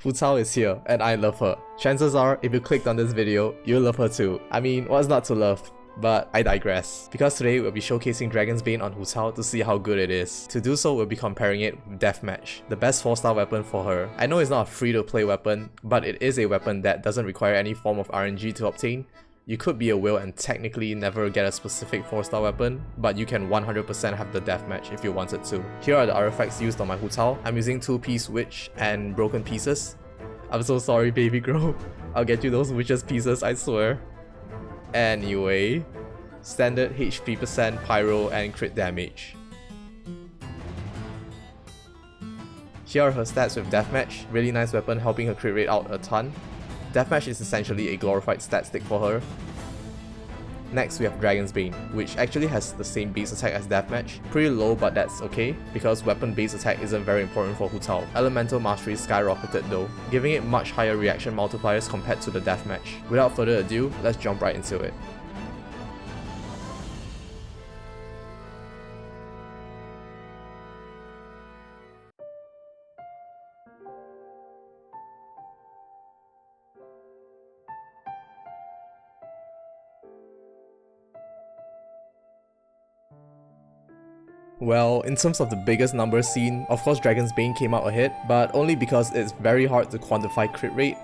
Hu Tao is here, and I love her. Chances are, if you clicked on this video, you'll love her too. I mean, what's not to love? But I digress. Because today we'll be showcasing Dragon's Bane on Hu Tao to see how good it is. To do so, we'll be comparing it with Deathmatch, the best 4-star weapon for her. I know it's not a free-to-play weapon, but it is a weapon that doesn't require any form of RNG to obtain. You could be a whale and technically never get a specific 4-star weapon, but you can 100% have the Deathmatch if you wanted to. Here are the artifacts used on my Hu Tao. I'm using 2-piece witch and broken pieces. I'm so sorry, baby girl. I'll get you those witches pieces, I swear. Anyway, standard HP percent, pyro, and crit damage. Here are her stats with Deathmatch. Really nice weapon, helping her crit rate out a ton. Deathmatch is essentially a glorified stat stick for her. Next we have Dragon's Bane, which actually has the same base attack as Deathmatch. Pretty low, but that's okay, because weapon base attack isn't very important for Hu Tao. Elemental mastery skyrocketed though, giving it much higher reaction multipliers compared to the Deathmatch. Without further ado, let's jump right into it. Well, in terms of the biggest numbers seen, of course Dragon's Bane came out ahead, but only because it's very hard to quantify crit rate.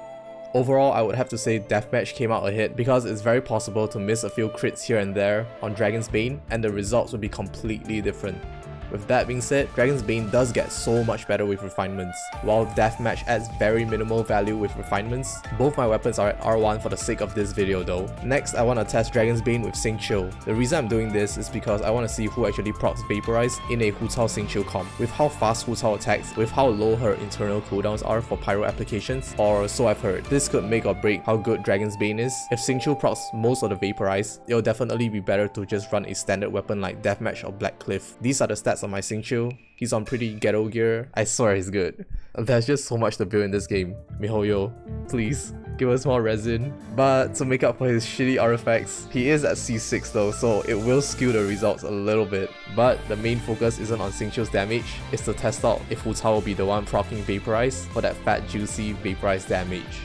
Overall, I would have to say Deathmatch came out ahead because it's very possible to miss a few crits here and there on Dragon's Bane and the results would be completely different. With that being said, Dragon's Bane does get so much better with refinements, while Deathmatch adds very minimal value with refinements. Both my weapons are at R1 for the sake of this video though. Next, I want to test Dragon's Bane with xingqiu. The reason I'm doing this is because I want to see who actually procs vaporize in a Hu Tao xingqiu comp. With how fast Hu Tao attacks, with how low her internal cooldowns are for pyro applications, or so I've heard. This could make or break how good Dragon's Bane is. If xingqiu procs most of the vaporize, it'll definitely be better to just run a standard weapon like Deathmatch or Black Cliff. These are the stats on my xingqiu. He's on pretty ghetto gear. I swear he's good. There's just so much to build in this game. MiHoYo, please give us more resin. But to make up for his shitty artifacts, he is at C6 though, so it will skew the results a little bit. But the main focus isn't on xingqiu's damage, it's to test out if Hu Tao will be the one proccing vaporize for that fat juicy vaporize damage.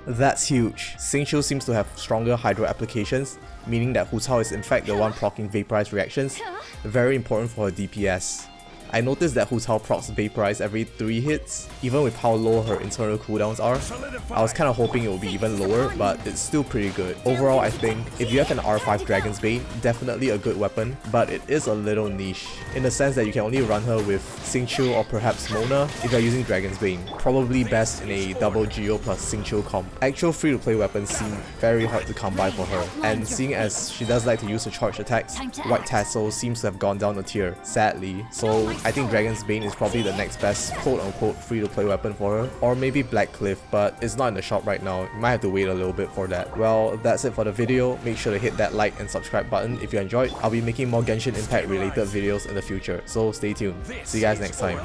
That's huge. xingqiu seems to have stronger hydro applications, meaning that Hu Tao is in fact the one proccing vaporize reactions, very important for her DPS. I noticed that Hu Tao procs vaporize every 3 hits, even with how low her internal cooldowns are. I was kinda hoping it would be even lower, but it's still pretty good. Overall, I think, if you have an R5 Dragon's Bane, definitely a good weapon, but it is a little niche, in the sense that you can only run her with xingqiu or perhaps Mona if you're using Dragon's Bane. Probably best in a double Geo plus xingqiu comp. Actual free-to-play weapons seem very hard to come by for her, and seeing as she does like to use her charge attacks, White Tassel seems to have gone down a tier, sadly. So I think Dragon's Bane is probably the next best quote-unquote free-to-play weapon for her, or maybe Black Cliff, but it's not in the shop right now. You might have to wait a little bit for that. Well, that's it for the video. Make sure to hit that like and subscribe button if you enjoyed. I'll be making more Genshin Impact related videos in the future, so stay tuned. See you guys next time.